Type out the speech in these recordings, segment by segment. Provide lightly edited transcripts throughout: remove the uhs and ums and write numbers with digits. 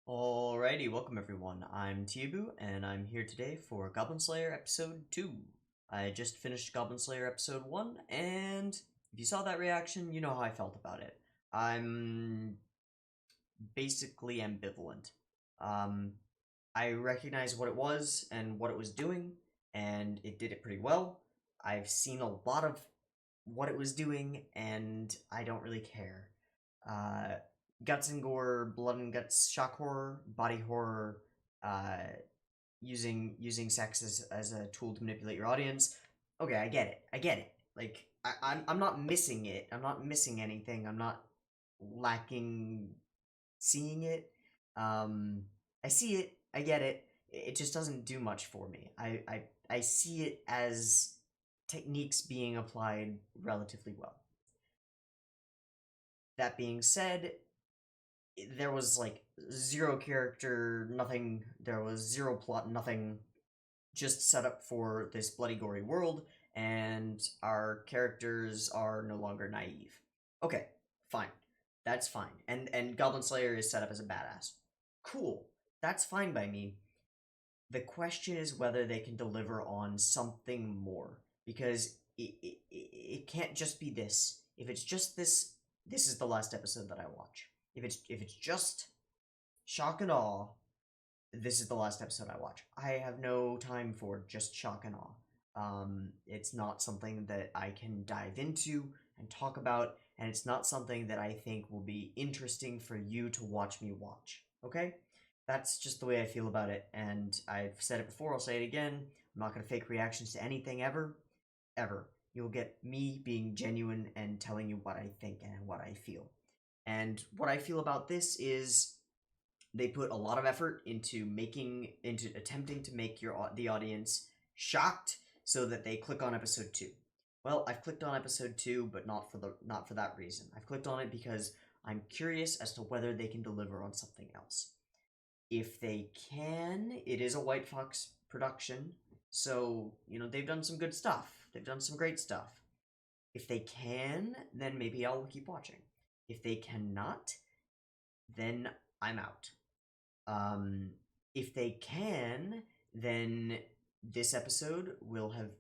Alrighty, welcome everyone. I'm Teeaboo, and I'm here today for Goblin Slayer Episode 2. I just finished Goblin Slayer Episode 1, and if you saw that reaction, you know how I felt about it. I'm basically ambivalent. Um, I recognize what it was and what it was doing, and it did it pretty well. I've seen a lot of what it was doing, and I don't really care. Uh, Guts and gore, blood and guts, shock horror, body horror, uh, using sex as a tool to manipulate your audience. Okay, I get it. I get it. Like I'm not missing it. I'm not missing anything. I'm not lacking seeing it. Um, I see it. I get it. It just doesn't do much for me. I see it as techniques being applied relatively well. That being said, there was like zero character, nothing. There was zero plot, nothing. Just set up for this bloody gory world, and our characters are no longer naive. Okay, fine. That's fine. And Goblin Slayer is set up as a badass. Cool. That's fine by me. The question is whether they can deliver on something more, because it can't just be this. If it's just this, this is the last episode that I watch. If it's just shock and awe, this is the last episode I watch. I have no time for just shock and awe. It's not something that I can dive into and talk about, and it's not something that I think will be interesting for you to watch me watch. Okay? That's just the way I feel about it, and I've said it before, I'll say it again. I'm not gonna fake reactions to anything ever. Ever. You'll get me being genuine and telling you what I think and what I feel. And what I feel about this is they put a lot of effort into attempting to make the audience shocked so that they click on episode 2. Well, I've clicked on episode 2, but not for that reason. I've clicked on it because I'm curious as to whether they can deliver on something else. If they can, it is a White Fox production, so they've done some good stuff. They've done some great stuff. If they can, then maybe I'll keep watching. If they cannot, then I'm out. Um, if they can, then this episode will have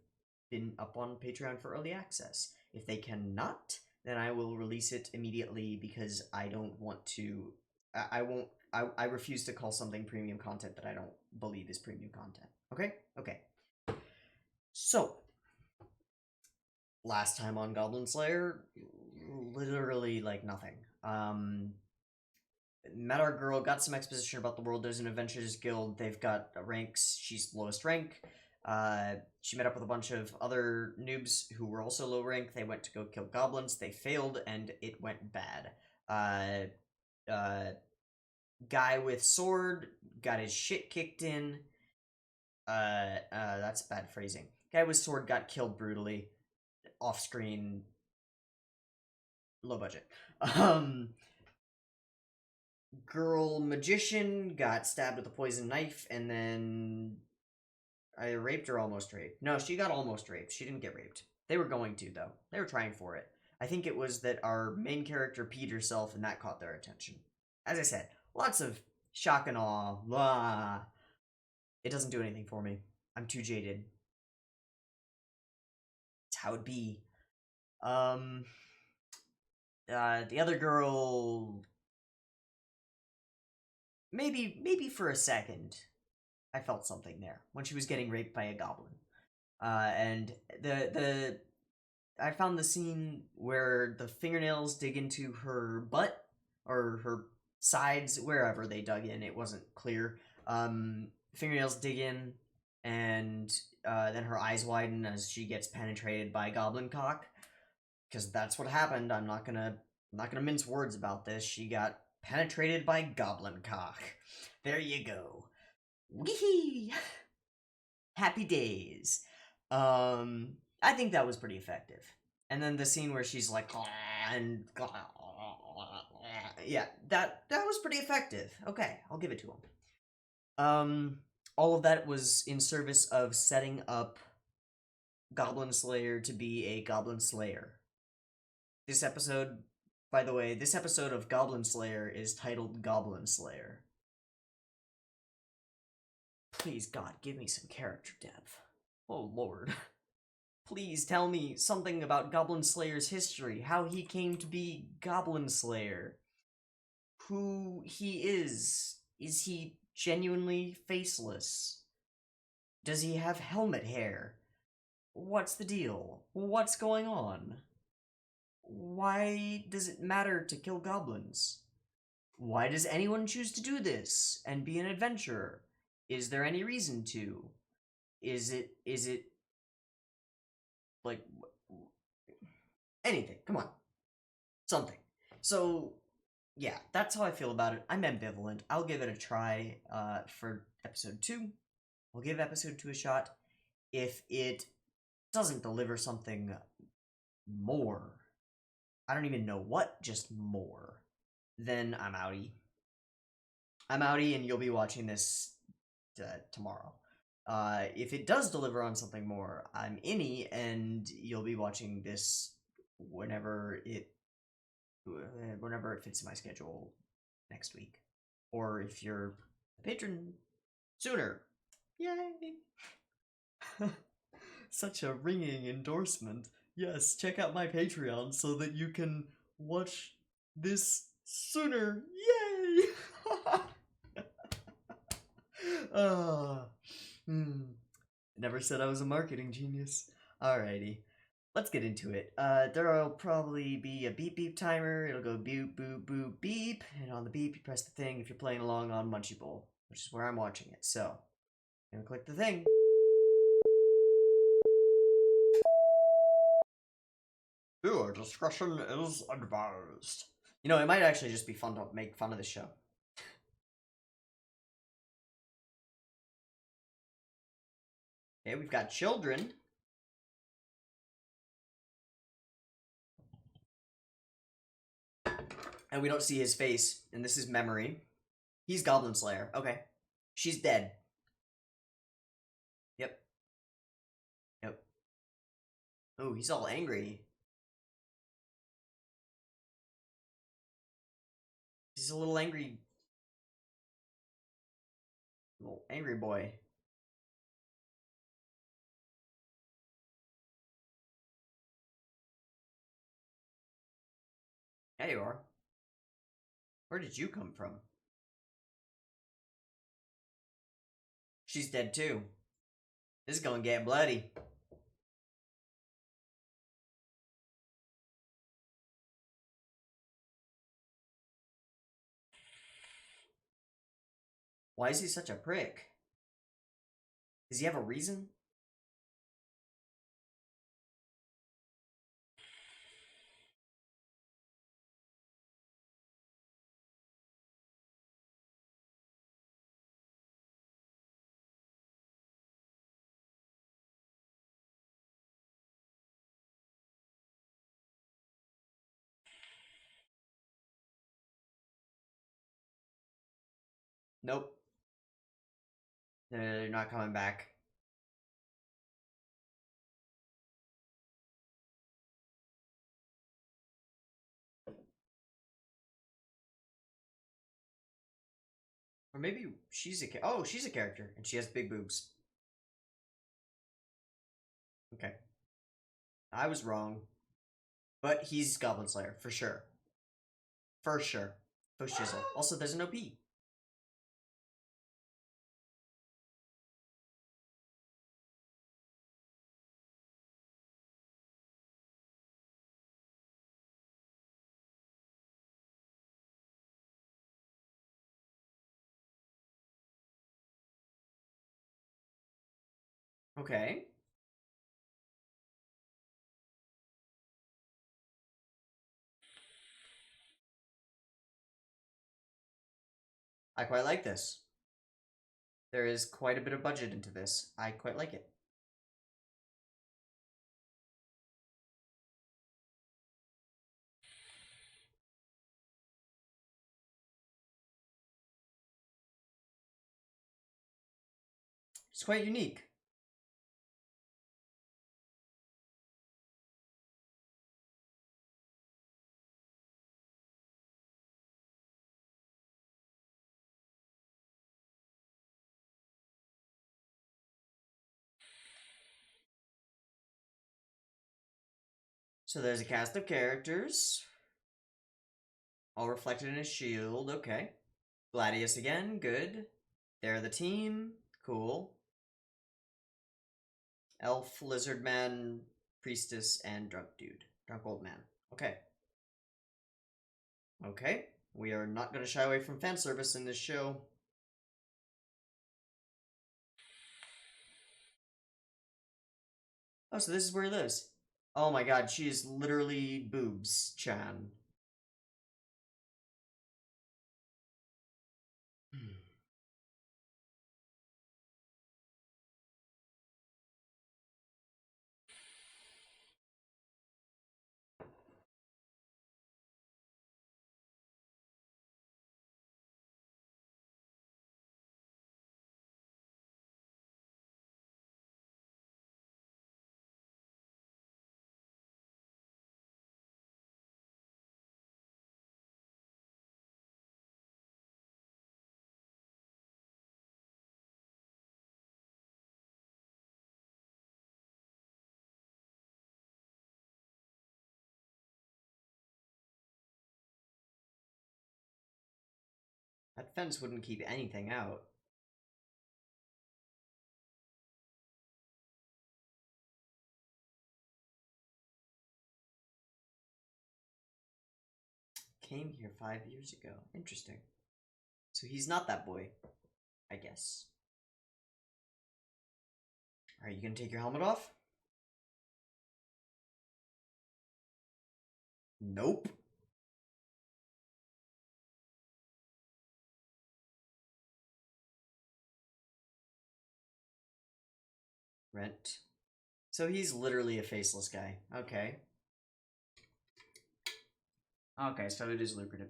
been up on Patreon for early access. If they cannot, then I will release it immediately because I don't want to. I won't. I refuse to call something premium content that I don't believe is premium content. Okay? Okay. So, last time on Goblin Slayer, literally like nothing. Met our girl, got some exposition about the world. There's an adventurers guild. They've got ranks. She's lowest rank. She met up with a bunch of other noobs who were also low rank. They went to go kill goblins. They failed, and it went bad. Guy with sword got his shit kicked in. That's bad phrasing. Guy with sword got killed brutally, off screen, low budget. Girl magician got stabbed with a poison knife and then either raped or almost raped. No, she got almost raped. She didn't get raped. They were going to, though. They were trying for it. I think it was that our main character peed herself and that caught their attention. As I said, lots of shock and awe. Blah. It doesn't do anything for me. I'm too jaded. It's how it be. The other girl, maybe for a second, I felt something there when she was getting raped by a goblin. And the I found the scene where the fingernails dig into her butt or her sides, wherever they dug in. It wasn't clear. Fingernails dig in, and then her eyes widen as she gets penetrated by goblin cock. Because that's what happened. I'm not gonna mince words about this. She got penetrated by goblin cock. There you go. Wee! Happy days. I think that was pretty effective. And then the scene where she's like, and yeah, that was pretty effective. Okay, I'll give it to him. All of that was in service of setting up Goblin Slayer to be a Goblin Slayer. This episode, by the way, this episode of Goblin Slayer is titled Goblin Slayer. Please, God, give me some character depth. Oh, Lord. Please tell me something about Goblin Slayer's history, how he came to be Goblin Slayer, who he is he genuinely faceless? Does he have helmet hair? What's the deal? What's going on? Why does it matter to kill goblins? Why does anyone choose to do this and be an adventurer? Is there any reason to? Is it like anything? Come on. Something. So, yeah, that's how I feel about it. I'm ambivalent. I'll give it a try for episode 2. I'll give episode 2 a shot. If it doesn't deliver something more, I don't even know what, just more, then I'm outie. I'm outie, and you'll be watching this tomorrow. If it does deliver on something more, I'm innie, and you'll be watching this whenever it fits in my schedule next week. Or if you're a patron, sooner. Yay! Such a ringing endorsement. Yes, check out my Patreon so that you can watch this sooner. Yay! Never said I was a marketing genius. Alrighty, let's get into it. There'll probably be a beep beep timer. It'll go beep boop boop beep, and on the beep you press the thing if you're playing along on Munchie Bowl, which is where I'm watching it. So, I'm gonna click the thing. Viewer discretion is advised. You know, it might actually just be fun to make fun of the show. Okay, we've got children. And we don't see his face, and this is memory. He's Goblin Slayer. Okay. She's dead. Yep. Yep. Oh, he's all angry. He's a little angry. Little angry boy. There you are. Where did you come from? She's dead too. This is gonna get bloody. Why is he such a prick? Does he have a reason? Nope. They're not coming back. Or maybe she's she's a character, and she has big boobs. Okay. I was wrong. But he's Goblin Slayer, for sure. For sure. Post chisel. Also, there's an OP. Okay. I quite like this. There is quite a bit of budget into this. I quite like it. It's quite unique. So there's a cast of characters, all reflected in his shield. Okay. Gladius again, good. They're the team, cool. Elf, lizard man, priestess, and drunk dude. Drunk old man. Okay. Okay. We are not going to shy away from fan service in this show. Oh, so this is where he lives. Oh my god, she is literally boobs-chan. That fence wouldn't keep anything out. Came here 5 years ago. Interesting. So he's not that boy, I guess. Are you gonna take your helmet off? Nope. Rent. So he's literally a faceless guy. Okay. Okay, so it is lucrative.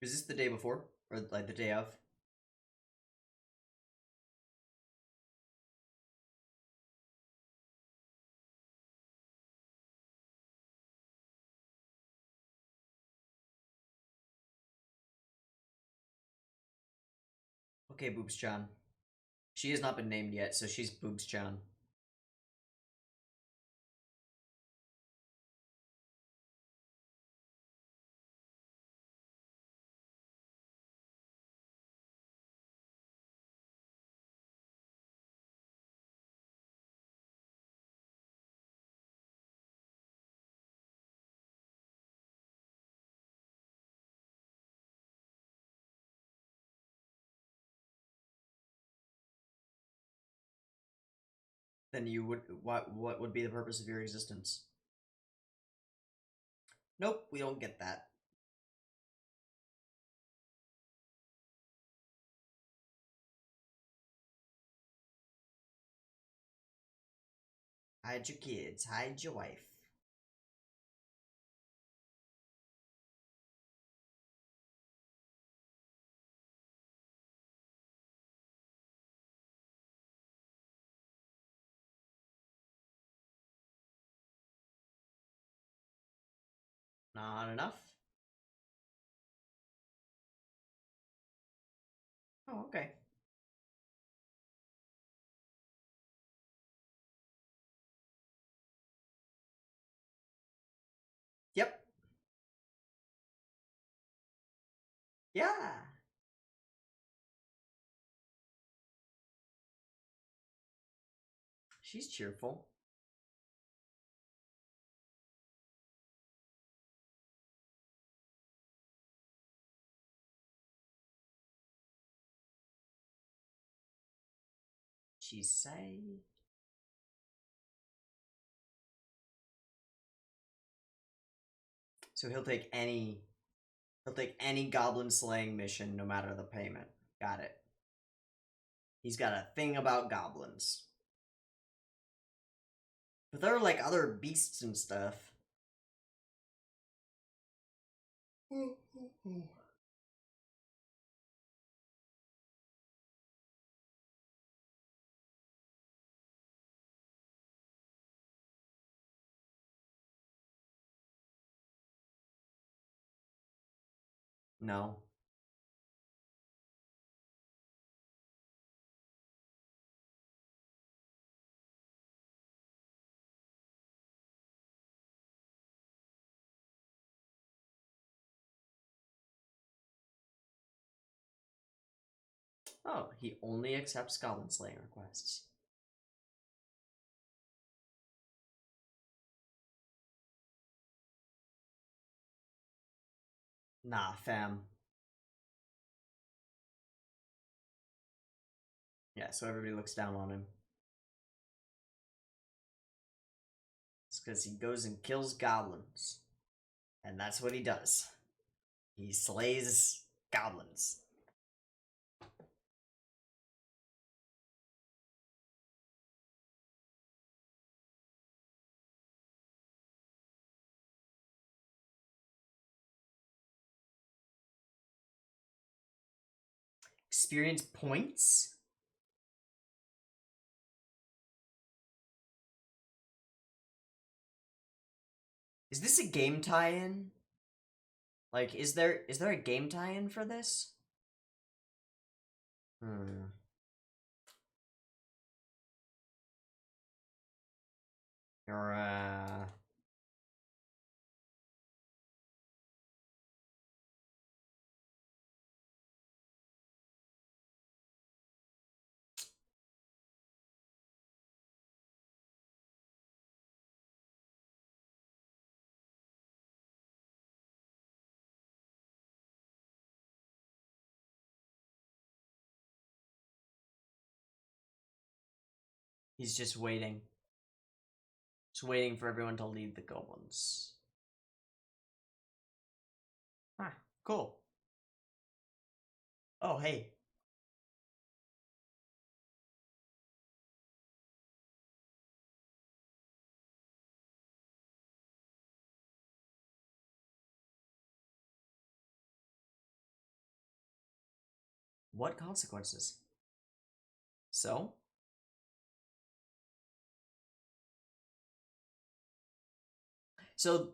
Is this the day before? Or like the day of? Okay, Boobs-chan. She has not been named yet, so she's Boobs-chan. Then you would what would be the purpose of your existence? Nope, we don't get that. Hide your kids, hide your wife. Not enough? Oh, okay. Yep. Yeah. She's cheerful. She's safe. So he'll take any goblin slaying mission no matter the payment. Got it. He's got a thing about goblins. But there are like other beasts and stuff. No. Oh, he only accepts Goblin Slayer requests. Nah, fam. Yeah, so everybody looks down on him. It's because he goes and kills goblins. And that's what he does. He slays goblins. Experience points? Is this a game tie-in? Like, is there a game tie-in for this? Hmm. You're, he's just waiting. Just waiting for everyone to leave the goblins. Huh, cool. Oh, hey. What consequences? So? So,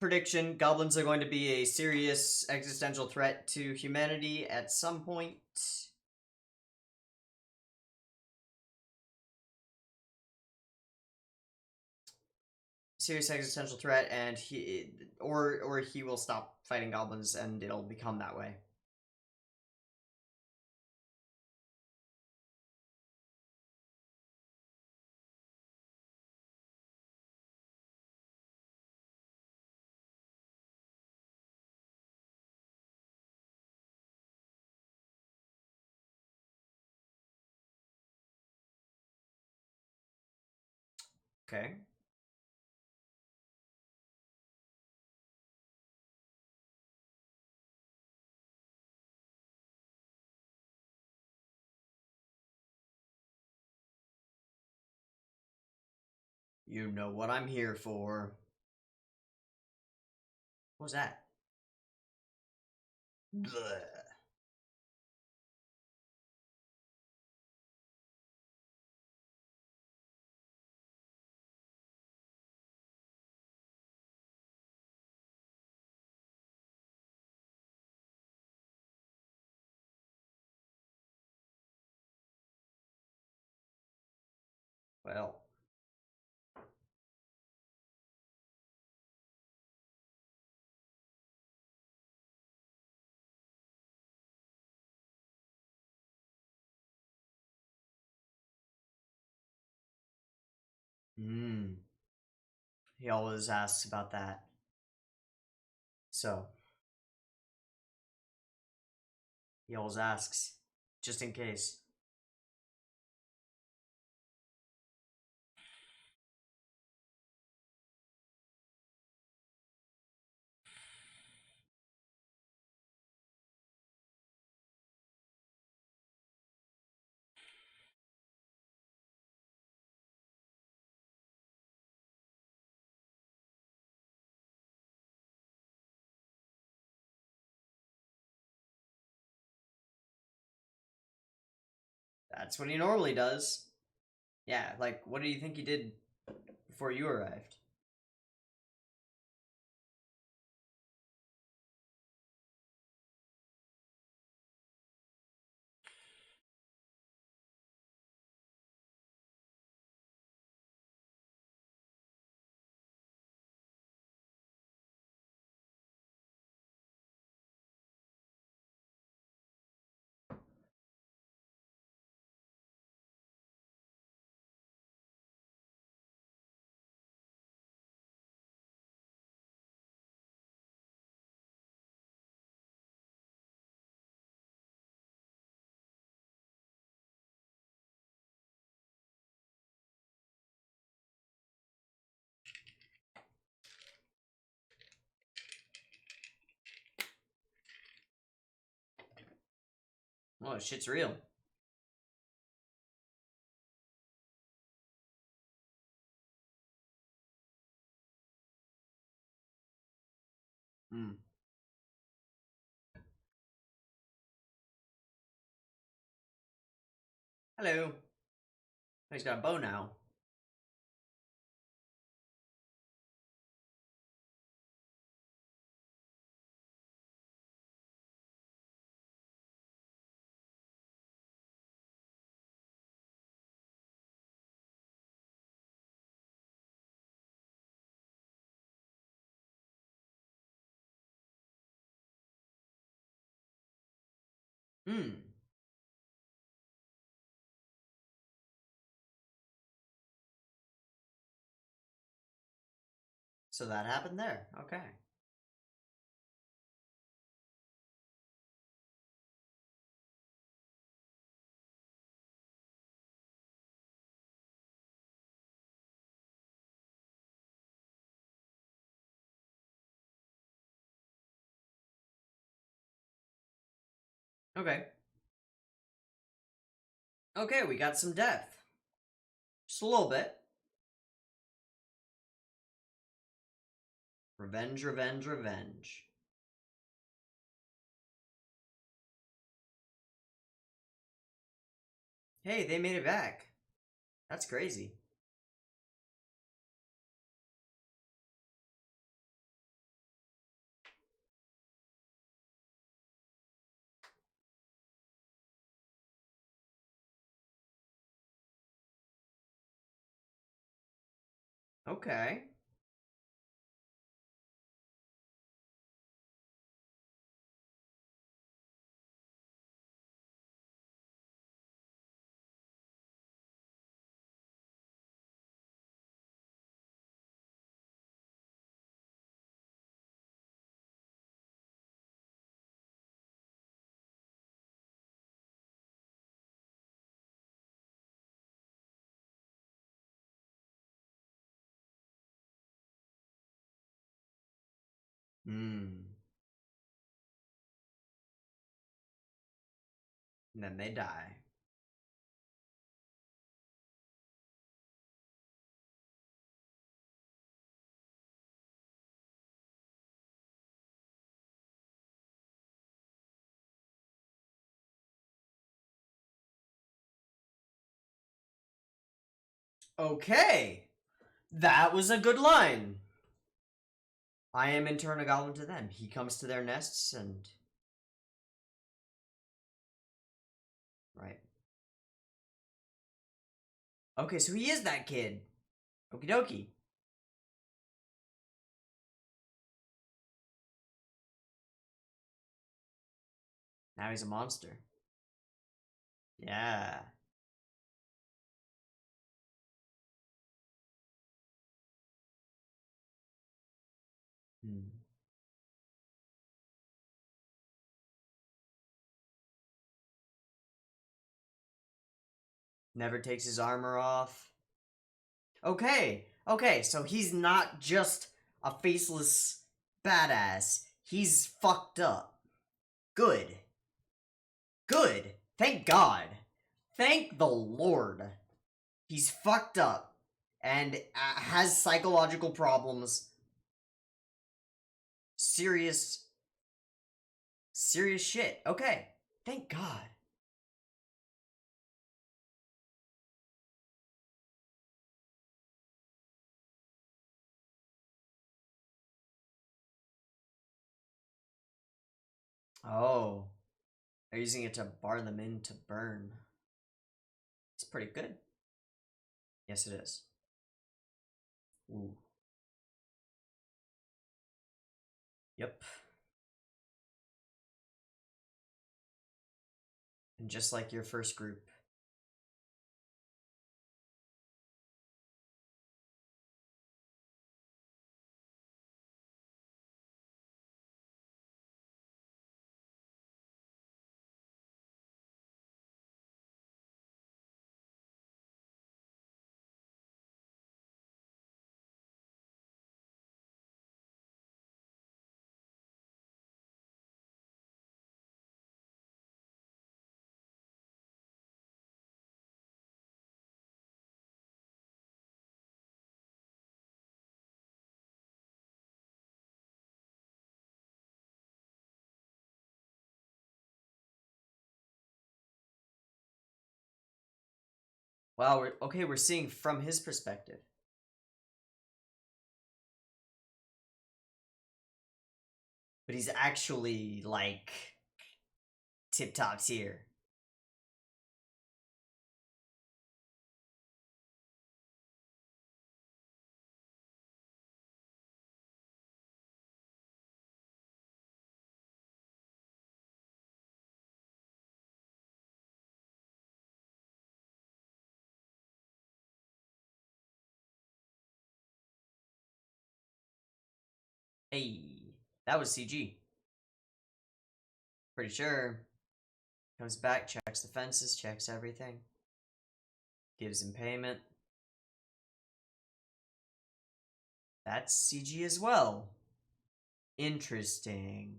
prediction, goblins are going to be a serious existential threat to humanity at some point. Serious existential threat, and he or he will stop fighting goblins and it'll become that way. Okay. You know what I'm here for. What was that? Bleh. Well. He always asks about that. So. He always asks. Just in case. That's what he normally does. Yeah, like, what do you think he did before you arrived? Oh, shit's real. Hmm. Hello. He's got a bow now. Hmm. So that happened there. Okay. Okay. Okay, we got some depth. Just a little bit. Revenge, revenge, revenge. Hey, they made it back. That's crazy. Okay. Hmm. And then they die. Okay. That was a good line. I am in turn a goblin to them. He comes to their nests and... Right. Okay, so he is that kid. Okie dokie. Now he's a monster. Yeah. Hmm. Never takes his armor off. Okay, okay, so he's not just a faceless badass. He's fucked up. Good. Good. Thank God. Thank the Lord. He's fucked up and has psychological problems. Serious, serious shit. Okay. Thank God. Oh. They're using it to bar them in to burn. It's pretty good. Yes, it is. Ooh. Yep. And just like your first group. Wow, we're seeing from his perspective. But he's actually, like, tip-top tier. Hey, that was CG. Pretty sure. Comes back, checks the fences, checks everything. Gives him payment. That's CG as well. Interesting.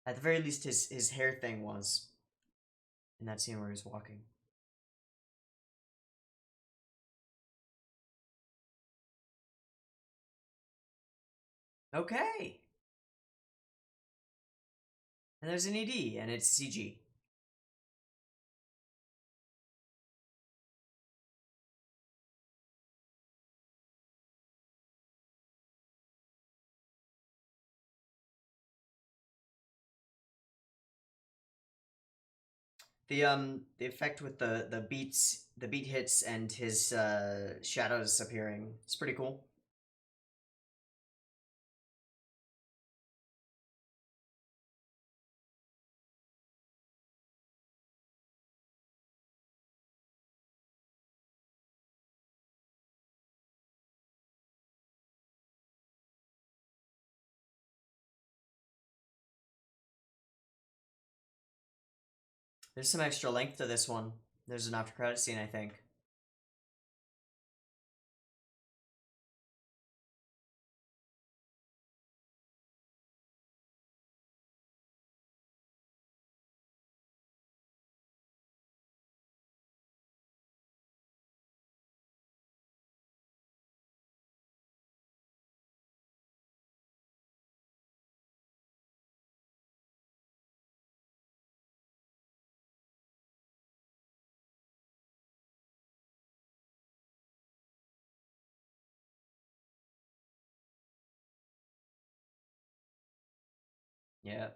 At the very least, his hair thing was. In that scene where he's walking. Okay. And there's an ED, and it's CG. The effect with the beat hits and his shadows appearing. It's pretty cool. There's some extra length to this one. There's an after credit scene, I think. Yeah.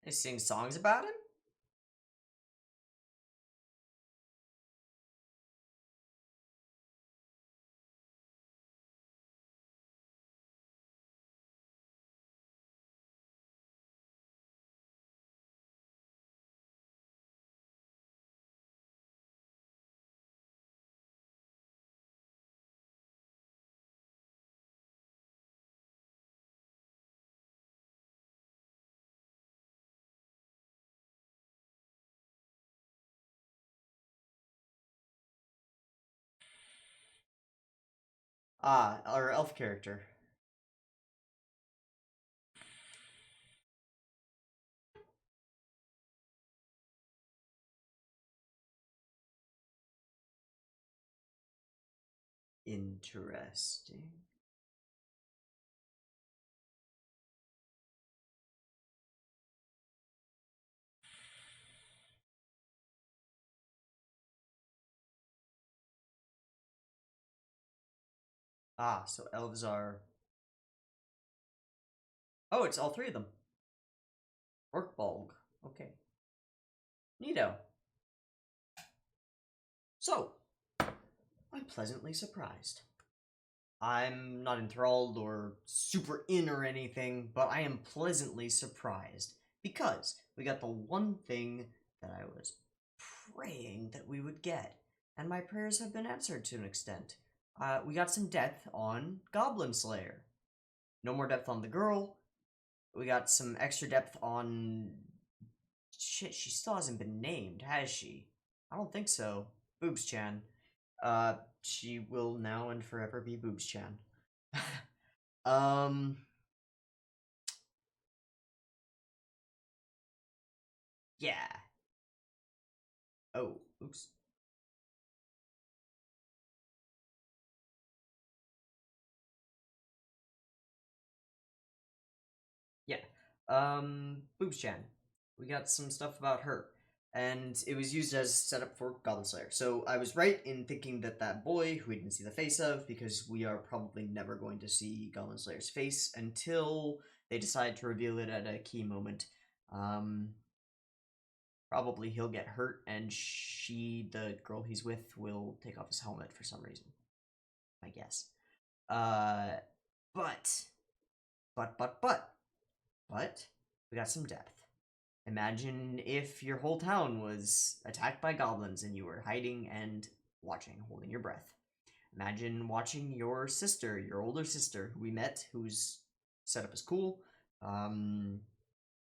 They sing songs about him? Ah, our elf character. Interesting. Ah, so elves are... Oh, it's all three of them. Orkbolg. Okay. Neato. So, I'm pleasantly surprised. I'm not enthralled or super in or anything, but I am pleasantly surprised because we got the one thing that I was praying that we would get, and my prayers have been answered to an extent. We got some depth on Goblin Slayer. No more depth on the girl. We got some extra depth on... Shit, she still hasn't been named, has she? I don't think so. Boobs-chan. She will now and forever be Boobs-chan. um... Yeah. Oh, oops. Boobs-chan. We got some stuff about her. And it was used as setup for Goblin Slayer. So I was right in thinking that that boy, who we didn't see the face of, because we are probably never going to see Goblin Slayer's face until they decide to reveal it at a key moment. Probably he'll get hurt, and she, the girl he's with, will take off his helmet for some reason. I guess. But, we got some depth. Imagine if your whole town was attacked by goblins and you were hiding and watching, holding your breath. Imagine watching your sister, your older sister, who we met, who's set up as cool,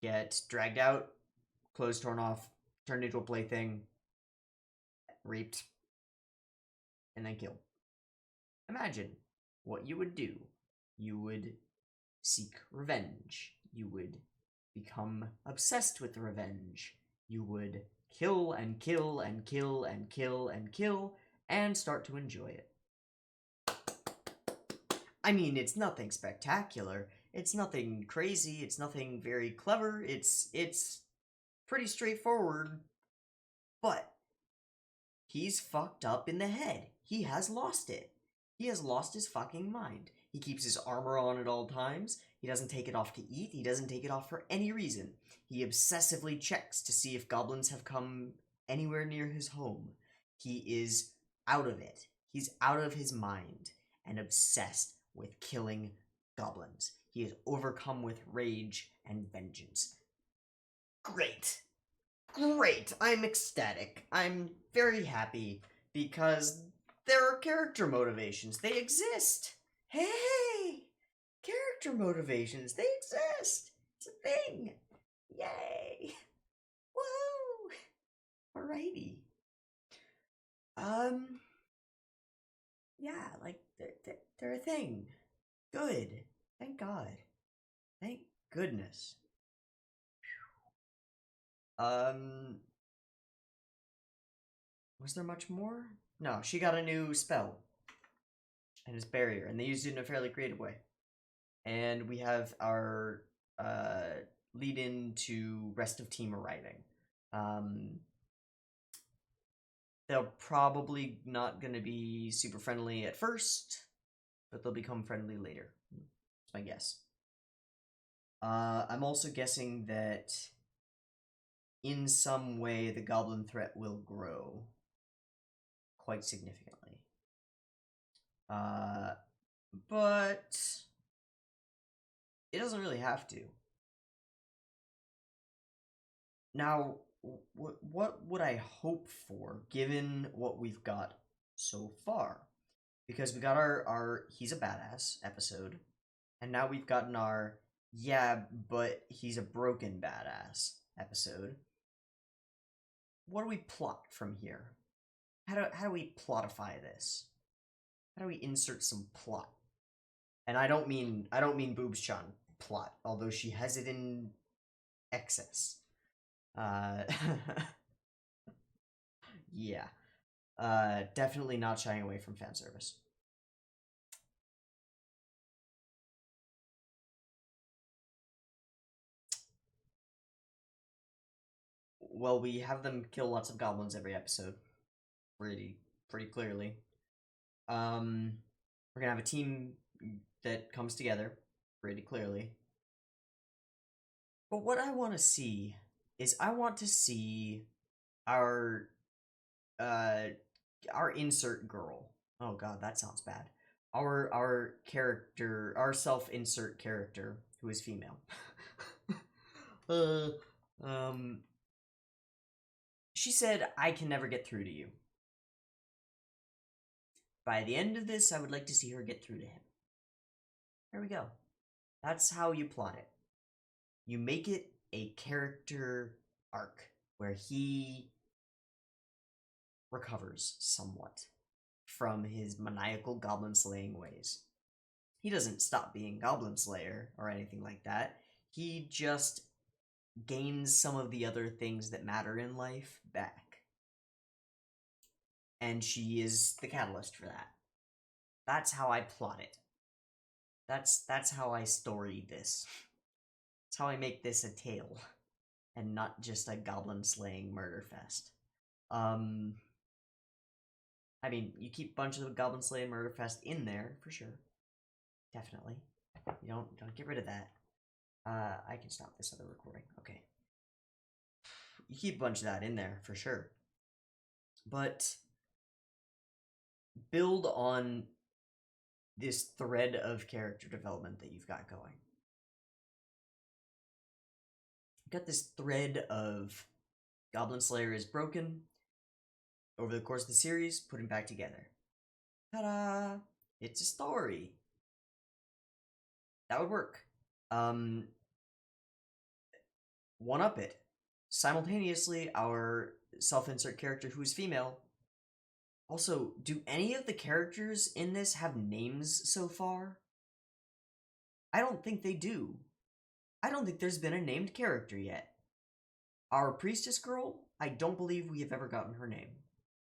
get dragged out, clothes torn off, turned into a plaything, raped, and then killed. Imagine what you would do. You would seek revenge. You would become obsessed with revenge. You would kill and kill and kill and kill and kill and start to enjoy it. I mean, it's nothing spectacular. It's nothing crazy. It's nothing very clever. It's pretty straightforward. But he's fucked up in the head. He has lost it. He has lost his fucking mind. He keeps his armor on at all times. He doesn't take it off to eat. He doesn't take it off for any reason. He obsessively checks to see if goblins have come anywhere near his home. He is out of it. He's out of his mind and obsessed with killing goblins. He is overcome with rage and vengeance. Great. Great. I'm ecstatic. I'm very happy because there are character motivations. They exist. Hey! Character motivations. They exist. It's a thing. Yay! Woo! Alrighty. Yeah, like, they're a thing. Good. Thank God. Thank goodness. Was there much more? No, she got a new spell. And it's barrier, and they used it in a fairly creative way. And we have our lead in to rest of team arriving. They're probably not going to be super friendly at first, but they'll become friendly later. That's my guess. I'm also guessing that in some way the goblin threat will grow quite significantly. But it doesn't really have to. Now, what would I hope for, given what we've got so far? Because we got our He's a Badass episode, and now we've gotten our Yeah, but he's a broken badass episode. What do we plot from here? How do we plotify this? How do we insert some plot? And I don't mean Boobs-chan plot, although she has it in excess. Yeah. Definitely not shying away from fan service. Well, we have them kill lots of goblins every episode. Pretty clearly. We're gonna have a team that comes together pretty clearly. But what I want to see is I want to see our insert girl. Oh god, that sounds bad. Our character, our self-insert character who is female. She said, "I can never get through to you." By the end of this, I would like to see her get through to him. There we go. That's how you plot it. You make it a character arc where he recovers somewhat from his maniacal goblin slaying ways. He doesn't stop being Goblin Slayer or anything like that. He just gains some of the other things that matter in life back. And she is the catalyst for that. That's how I plot it. That's how I story this. That's how I make this a tale, and not just a goblin slaying murder fest. I mean, you keep a bunch of Goblin Slayer Murder Fest in there for sure, definitely. You don't get rid of that. I can stop this other recording. Okay, you keep a bunch of that in there for sure, but build on this thread of character development that you've got going. You've got this thread of Goblin Slayer is broken. Over the course of the series, put him back together. Ta-da! It's a story. That would work. One-up it. Simultaneously, our self-insert character who's female. Also, do any of the characters in this have names so far? I don't think they do. I don't think there's been a named character yet. Our priestess girl, I don't believe we have ever gotten her name.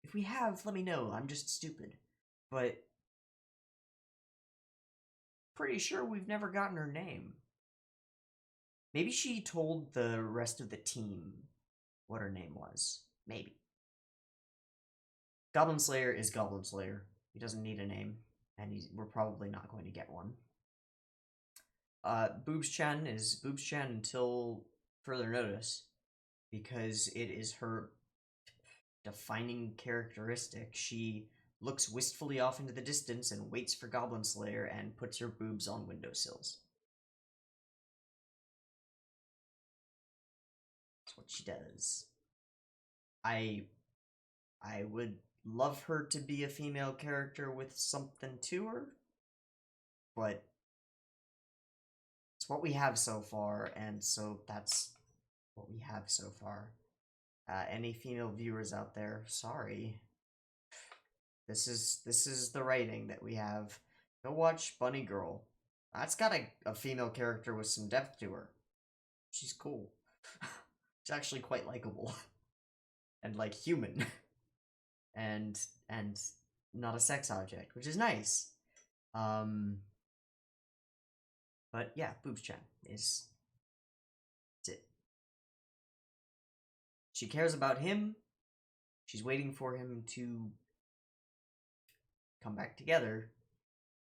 If we have, let me know. I'm just stupid. But pretty sure we've never gotten her name. Maybe she told the rest of the team what her name was. Maybe. Goblin Slayer is Goblin Slayer. He doesn't need a name, and we're probably not going to get one. Boobs-chan is Boobs-chan until further notice, because it is her defining characteristic. She looks wistfully off into the distance and waits for Goblin Slayer and puts her boobs on windowsills. That's what she does. I would love her to be a female character with something to her, but it's what we have so far, and so that's what we have so far. Any female viewers out there, sorry. This is the writing that we have. Go watch Bunny Girl. That's got a female character with some depth to her. She's cool. She's actually quite likable. And, like, human. and not a sex object, which is nice. But yeah, Boobs-chan is... that's it. She cares about him. She's waiting for him to come back together.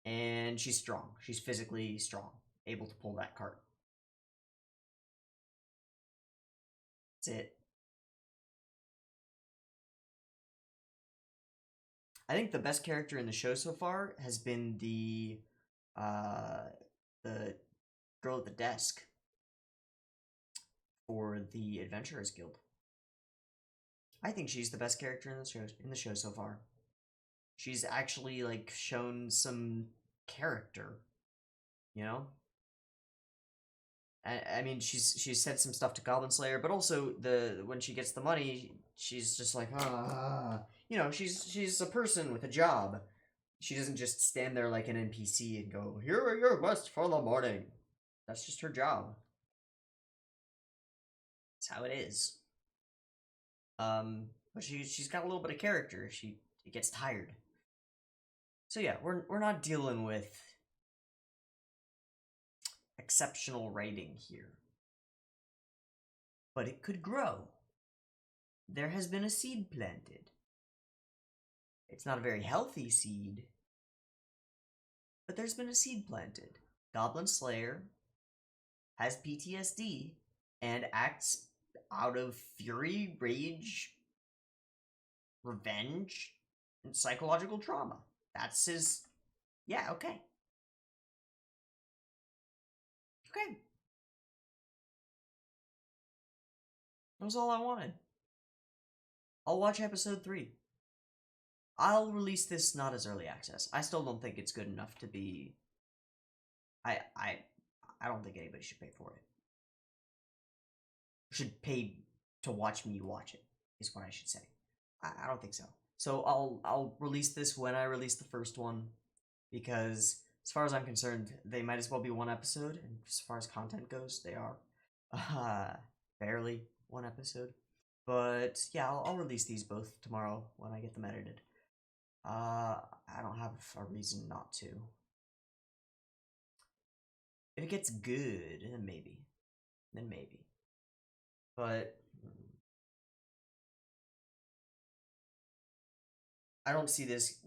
And she's strong. She's physically strong. Able to pull that cart. That's it. I think the best character in the show so far has been the girl at the desk for the Adventurers Guild. I think she's the best character in the show so far. She's actually, like, shown some character, you know? I mean, she's said some stuff to Goblin Slayer, but also when she gets the money, she's just like, you know, she's a person with a job. She doesn't just stand there like an NPC and go, "Here are your quests for the morning." That's just her job. That's how it is. But she's got a little bit of character. It gets tired. So yeah, we're not dealing with exceptional writing here. But it could grow. There has been a seed planted. It's not a very healthy seed, but there's been a seed planted. Goblin Slayer has PTSD and acts out of fury, rage, revenge, and psychological trauma. That's his... yeah, okay. Okay. That was all I wanted. I'll watch episode 3. I'll release this not as early access. I still don't think it's good enough to be... I don't think anybody should pay for it. Should pay to watch me watch it, is what I should say. I don't think so. So I'll release this when I release the first one, because as far as I'm concerned, they might as well be one episode, and as far as content goes, they are barely one episode. But yeah, I'll release these both tomorrow when I get them edited. I don't have a reason not to. If it gets good, then maybe. then maybe. But I don't see this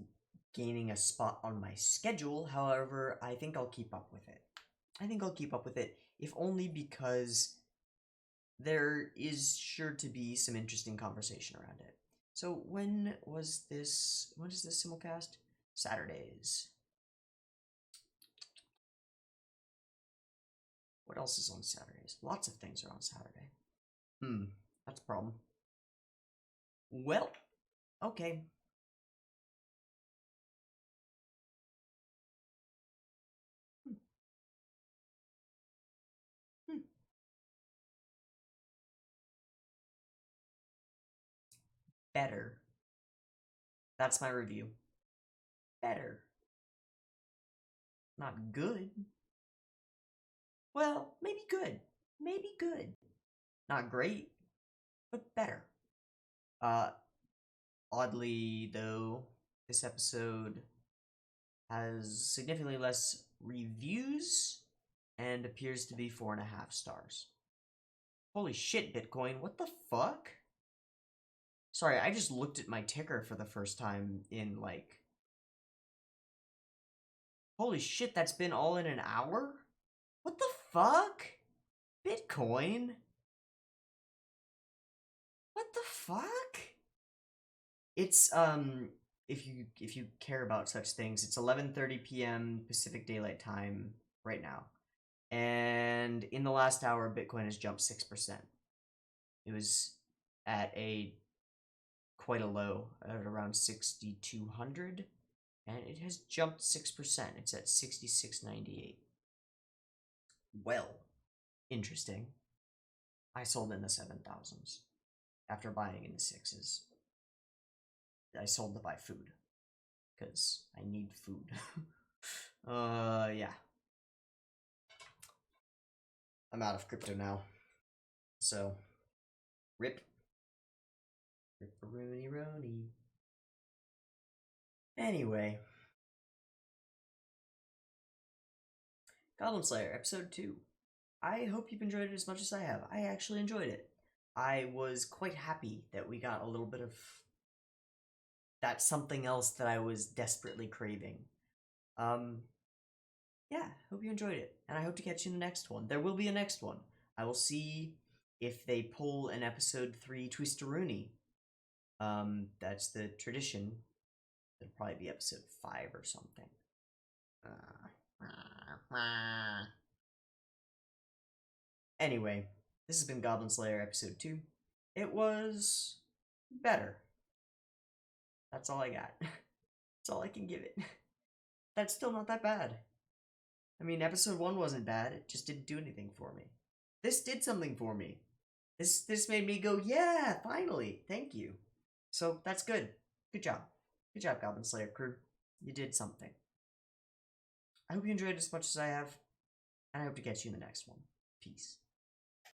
gaining a spot on my schedule. However, I think I'll keep up with it. I think I'll keep up with it, if only because there is sure to be some interesting conversation around it. So when is this simulcast? Saturdays. What else is on Saturdays? Lots of things are on Saturday. That's a problem. Well, okay. Better. That's my review. Better. Not good. Well, maybe good. Maybe good. Not great, but better. Oddly though, this episode has significantly less reviews and appears to be 4.5 stars. Holy shit, Bitcoin, what the fuck? Sorry, I just looked at my ticker for the first time in, like... Holy shit, that's been all in an hour? What the fuck? Bitcoin? What the fuck? It's, if you care about such things, it's 11:30 p.m. Pacific Daylight Time right now. And in the last hour, Bitcoin has jumped 6%. It was at quite a low at around 6,200, and it has jumped 6%. It's at 66.98. Well, interesting. I sold in the 7,000s after buying in the 6s. I sold to buy food because I need food. Yeah. I'm out of crypto now. So, rip. Ripperoni Roni. Anyway. Goblin Slayer, episode 2. I hope you've enjoyed it as much as I have. I actually enjoyed it. I was quite happy that we got a little bit of that something else that I was desperately craving. Yeah, hope you enjoyed it, and I hope to catch you in the next one. There will be a next one. I will see if they pull an episode 3 Twisteroonie. That's the tradition. It'll probably be episode 5 or something. Anyway, this has been Goblin Slayer episode 2. It was better. That's all I got. That's all I can give it. That's still not that bad. I mean, episode 1 wasn't bad, it just didn't do anything for me. This did something for me. This made me go, yeah, finally, thank you. So, that's good. Good job. Good job, Goblin Slayer crew. You did something. I hope you enjoyed as much as I have, and I hope to catch you in the next one. Peace.